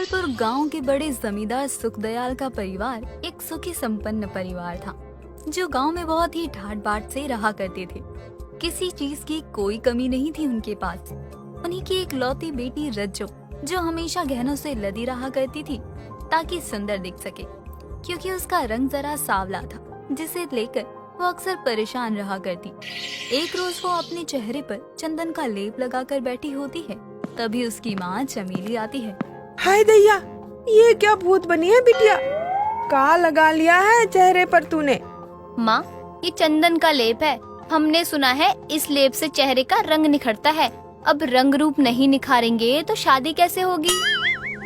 जबलपुर गांव के बड़े जमींदार सुखदयाल का परिवार एक सुखी संपन्न परिवार था, जो गांव में बहुत ही ठाट बाट से रहा करते थे। किसी चीज की कोई कमी नहीं थी उनके पास। उन्हीं की एक लौती बेटी रज्जो, जो हमेशा गहनों से लदी रहा करती थी ताकि सुंदर दिख सके, क्योंकि उसका रंग जरा सांवला था, जिसे लेकर वो अक्सर परेशान रहा करती। एक रोज वो अपने चेहरे पर चंदन का लेप लगाकर बैठी होती है, तभी उसकी माँ चमेली आती है। हाय दैया, ये क्या भूत बनी है बिटिया? का लगा लिया है चेहरे पर तूने? माँ, ये चंदन का लेप है। हमने सुना है इस लेप से चेहरे का रंग निखरता है। अब रंग रूप नहीं निखारेंगे तो शादी कैसे होगी?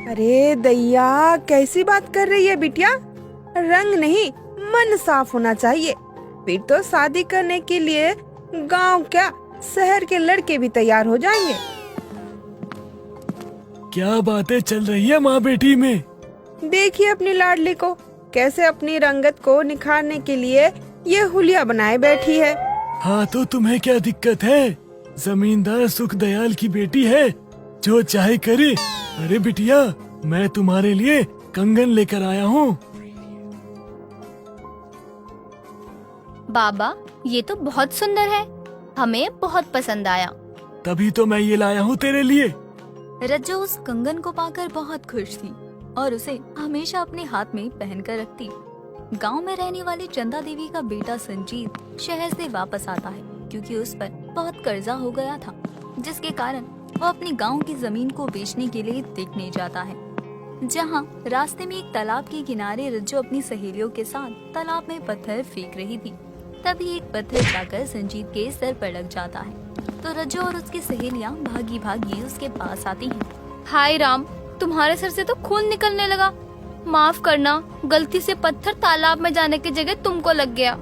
अरे दैया, कैसी बात कर रही है बिटिया? रंग नहीं, मन साफ होना चाहिए। फिर तो शादी करने के लिए गांव क्या शहर के लड़के भी तैयार हो जाएंगे। क्या बातें चल रही है माँ बेटी में? देखिए अपनी लाडली को, कैसे अपनी रंगत को निखारने के लिए ये हुलिया बनाए बैठी है। हाँ तो तुम्हें क्या दिक्कत है? जमींदार सुखदयाल की बेटी है, जो चाहे करे। अरे बिटिया, मैं तुम्हारे लिए कंगन लेकर आया हूँ। बाबा, ये तो बहुत सुंदर है, हमें बहुत पसंद आया। तभी तो मैं ये लाया हूँ तेरे लिए। रज्जो उस कंगन को पाकर बहुत खुश थी और उसे हमेशा अपने हाथ में पहन कर रखती। गांव में रहने वाली चंदा देवी का बेटा संजीत शहर से वापस आता है, क्योंकि उस पर बहुत कर्जा हो गया था, जिसके कारण वो अपनी गांव की जमीन को बेचने के लिए देखने जाता है। जहां रास्ते में एक तालाब के किनारे रज्जो अपनी सहेलियों के साथ तालाब में पत्थर फेंक रही थी, तभी एक पत्थर जाकर संजीत के सर पर लग जाता है। तो रज्जो और उसकी सहेलियां भागी भागी उसके पास आती हैं। हाय राम, तुम्हारे सर से तो खून निकलने लगा। माफ करना, गलती से पत्थर तालाब में जाने की जगह तुमको लग गया।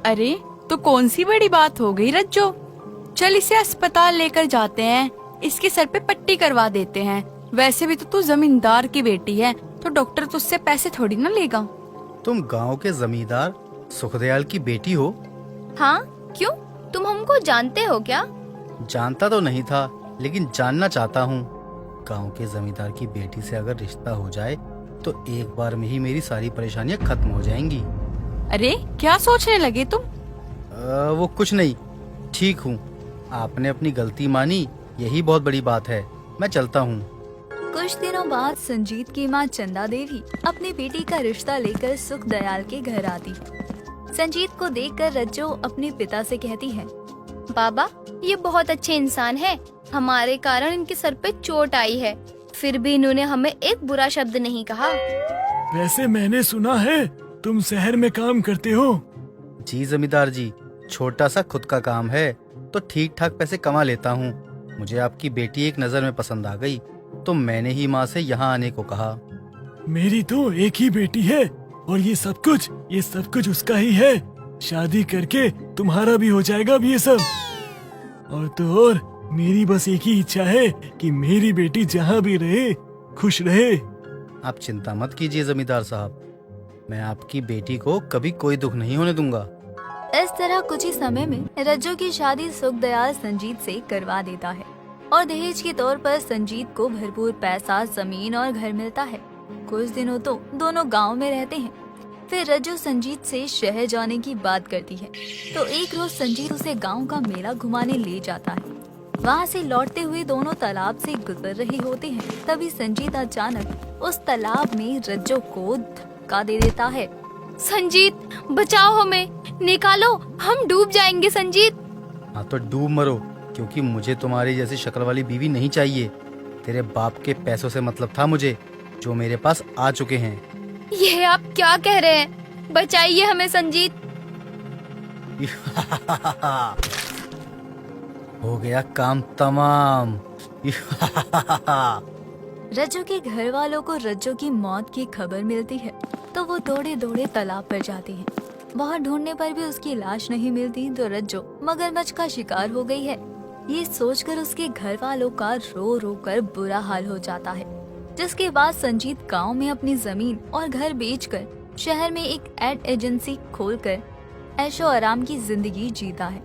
अरे तो कौन सी बड़ी बात हो गई रज्जो? चल इसे अस्पताल लेकर जाते हैं, इसके सर पे पट्टी करवा देते हैं। वैसे भी तो तू जमींदार की बेटी है, तो डॉक्टर तुझसे पैसे थोड़ी ना लेगा। तुम गांव के जमींदार सुखदयाल की बेटी हो? हाँ, क्यों? तुम हमको जानते हो क्या? जानता तो नहीं था, लेकिन जानना चाहता हूँ। गांव के जमींदार की बेटी से अगर रिश्ता हो जाए तो एक बार में ही मेरी सारी परेशानियाँ खत्म हो जाएंगी। अरे क्या सोचने लगे तुम? वो कुछ नहीं, ठीक हूँ। आपने अपनी गलती मानी, यही बहुत बड़ी बात है। मैं चलता हूँ। कुछ दिनों बाद संजीत की माँ चंदा देवी अपनी बेटी का रिश्ता लेकर सुखदयाल के घर आती है। संजीत को देखकर रज्जो अपने पिता से कहती है, बाबा, ये बहुत अच्छे इंसान है। हमारे कारण इनके सर पे चोट आई है, फिर भी इन्होंने हमें एक बुरा शब्द नहीं कहा। वैसे मैंने सुना है तुम शहर में काम करते हो। जी जमींदार जी, छोटा सा खुद का काम है, तो ठीक ठाक पैसे कमा लेता हूँ। मुझे आपकी बेटी एक नजर में पसंद आ गई, तो मैंने ही माँ से यहाँ आने को कहा। मेरी तो एक ही बेटी है और ये सब कुछ उसका ही है। शादी करके तुम्हारा भी हो जाएगा अब ये सब। और तो और मेरी बस एक ही इच्छा है कि मेरी बेटी जहाँ भी रहे खुश रहे। आप चिंता मत कीजिए जमींदार साहब, मैं आपकी बेटी को कभी कोई दुख नहीं होने दूंगा। इस तरह कुछ ही समय में रज्जो की शादी सुखदयाल संजीत से करवा देता है और दहेज के तौर पर संजीत को भरपूर पैसा, जमीन और घर मिलता है। कुछ दिनों तो दोनों गांव में रहते हैं। फिर रज्जो संजीत से शहर जाने की बात करती है, तो एक रोज संजीत उसे गांव का मेला घुमाने ले जाता है। वहाँ से लौटते हुए दोनों तालाब से गुजर रहे होते हैं, तभी संजीत अचानक उस तालाब में रज्जो को धक्का दे देता है। संजीत, बचाओ हमें, निकालो, हम डूब जाएंगे संजीत। हाँ तो डूब मरो, क्योंकि मुझे तुम्हारी जैसी शक्ल वाली बीवी नहीं चाहिए। तेरे बाप के पैसों से मतलब था मुझे, जो मेरे पास आ चुके हैं। ये आप क्या कह रहे हैं? बचाइए हमें संजीत। हो गया काम तमाम। रज्जो के घर वालों को रज्जो की मौत की खबर मिलती है, तो वो दौड़े दौड़े तालाब पर जाते हैं। वहाँ ढूंढने पर भी उसकी लाश नहीं मिलती, तो रज्जो मगरमच्छ का शिकार हो गई है। ये सोचकर उसके घर वालों का रो रो कर बुरा हाल हो जाता है। जिसके बाद संजीत गांव में अपनी जमीन और घर बेचकर शहर में एक एड एजेंसी खोलकर ऐशो आराम की जिंदगी जीता है।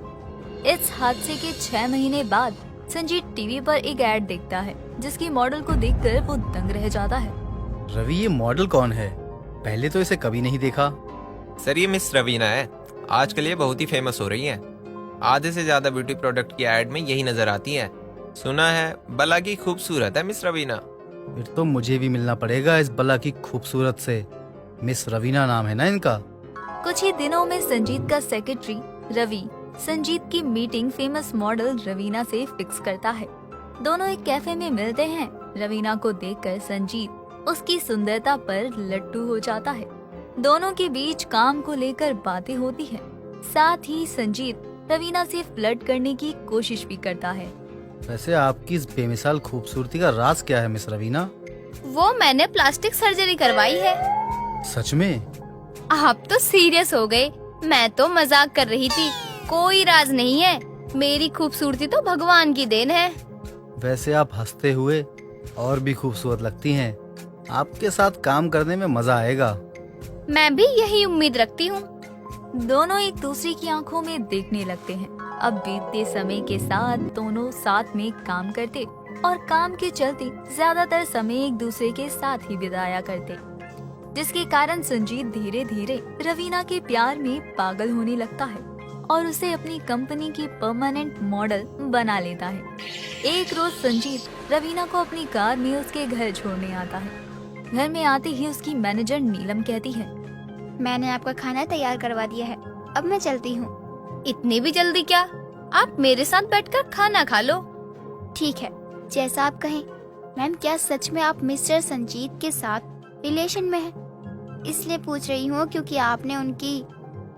इस हादसे के 6 महीने बाद संजीत टीवी पर एक ऐड देखता है, जिसकी मॉडल को देखकर वो दंग रह जाता है। रवि, ये मॉडल कौन है? पहले तो इसे कभी नहीं देखा। सर ये मिस रवीना है। आजकल ये बहुत ही फेमस हो रही हैं। आधे से ज्यादा ब्यूटी प्रोडक्ट की एड में यही नजर आती हैं। सुना है बला की खूबसूरत है मिस रवीना। फिर तो मुझे भी मिलना पड़ेगा इस बला की खूबसूरत से। मिस रवीना नाम है ना इनका? कुछ ही दिनों में संजीत का सेक्रेटरी रवि संजीत की मीटिंग फेमस मॉडल रवीना से फिक्स करता है। दोनों एक कैफे में मिलते हैं। रवीना को देखकर संजीत उसकी सुंदरता पर लट्टू हो जाता है। दोनों के बीच काम को लेकर बातें होती है। साथ ही संजीत रवीना से फ्लर्ट करने की कोशिश भी करता है। वैसे आपकी इस बेमिसाल खूबसूरती का राज क्या है मिस रवीना? वो मैंने प्लास्टिक सर्जरी करवाई है। सच में? आप तो सीरियस हो गए। मैं तो मजाक कर रही थी। कोई राज नहीं है। मेरी खूबसूरती तो भगवान की देन है। वैसे आप हंसते हुए और भी खूबसूरत लगती हैं। आपके साथ काम करने में मजा आएगा। मैं भी यही उम्मीद रखती हूँ। दोनों एक दूसरे की आंखों में देखने लगते हैं। अब बीतते समय के साथ दोनों साथ में काम करते और काम के चलते ज्यादातर समय एक दूसरे के साथ ही बिताया करते, जिसके कारण संजीत धीरे धीरे रवीना के प्यार में पागल होने लगता है और उसे अपनी कंपनी की परमानेंट मॉडल बना लेता है। एक रोज संजीत रवीना को अपनी कार में उसके घर छोड़ने आता है। घर में आते ही उसकी मैनेजर नीलम कहती है, मैंने आपका खाना तैयार करवा दिया है, अब मैं चलती हूँ। इतनी भी जल्दी क्या? आप मेरे साथ बैठकर खाना खा लो। ठीक है, जैसा आप कहें। मैम, क्या सच में आप मिस्टर संजीत के साथ रिलेशन में हैं? इसलिए पूछ रही हूँ क्योंकि आपने उनकी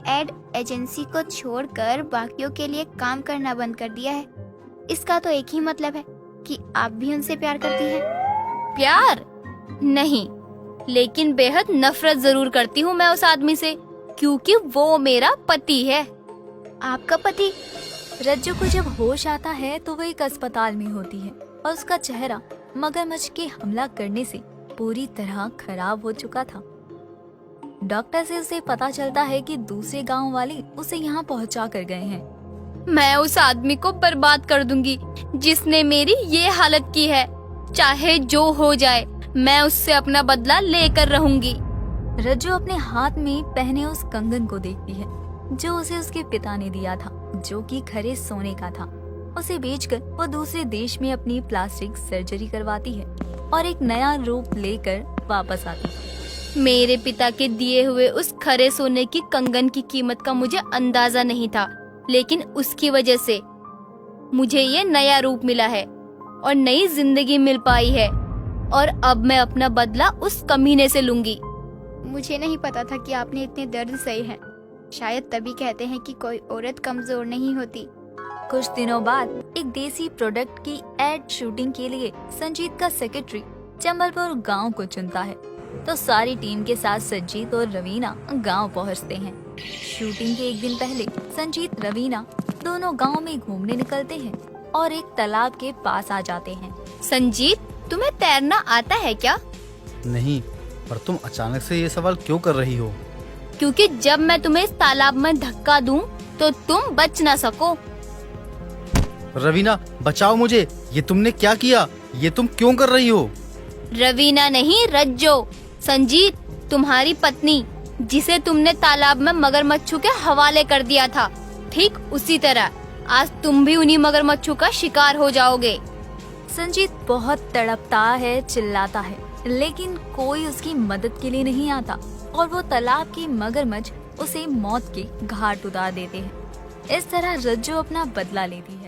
एड एजेंसी को छोड़कर बाकियों के लिए काम करना बंद कर दिया है। इसका तो एक ही मतलब है कि आप भी उनसे प्यार करती हैं। प्यार नहीं, लेकिन बेहद नफरत जरूर करती हूँ मैं उस आदमी से, क्योंकि वो मेरा पति है। आपका पति? रज्जू को जब होश आता है तो वो एक अस्पताल में होती है और उसका चेहरा मगरमच्छ के हमला करने से पूरी तरह खराब हो चुका था। डॉक्टर से उसे पता चलता है कि दूसरे गांव वाले उसे यहाँ पहुँचा कर गए हैं। मैं उस आदमी को बर्बाद कर दूंगी जिसने मेरी ये हालत की है। चाहे जो हो जाए, मैं उससे अपना बदला लेकर रहूंगी। रज्जू अपने हाथ में पहने उस कंगन को देखती है जो उसे उसके पिता ने दिया था, जो कि खरे सोने का था। उसे बेचकर वो दूसरे देश में अपनी प्लास्टिक सर्जरी करवाती है और एक नया रूप लेकर वापस आती है। मेरे पिता के दिए हुए उस खरे सोने की कंगन की कीमत का मुझे अंदाजा नहीं था, लेकिन उसकी वजह से मुझे ये नया रूप मिला है और नई जिंदगी मिल पाई है, और अब मैं अपना बदला उस कमीने से लूंगी। मुझे नहीं पता था कि आपने इतने दर्द सहे हैं। शायद तभी कहते हैं कि कोई औरत कमजोर नहीं होती। कुछ दिनों बाद एक देसी प्रोडक्ट की एड शूटिंग के लिए संजीत का सेक्रेटरी चंबलपुर गांव को चुनता है, तो सारी टीम के साथ संजीत और रवीना गांव पहुंचते हैं। शूटिंग के एक दिन पहले संजीत रवीना दोनों गांव में घूमने निकलते हैं और एक तालाब के पास आ जाते हैं। संजीत, तुम्हें तैरना आता है क्या? नहीं, पर तुम अचानक से ये सवाल क्यों कर रही हो? क्योंकि जब मैं तुम्हें इस तालाब में धक्का दूं तो तुम बच ना सको। रवीना, बचाओ मुझे। ये तुमने क्या किया? ये तुम क्यों कर रही हो? रवीना नहीं, रज्जो। संजीत, तुम्हारी पत्नी, जिसे तुमने तालाब में मगरमच्छों के हवाले कर दिया था, ठीक उसी तरह आज तुम भी उन्हीं मगरमच्छों का शिकार हो जाओगे। संजीत बहुत तड़पता है, चिल्लाता है, लेकिन कोई उसकी मदद के लिए नहीं आता और वो तालाब की मगरमच्छ उसे मौत के घाट उतार देते हैं। इस तरह रज्जो अपना बदला लेती है।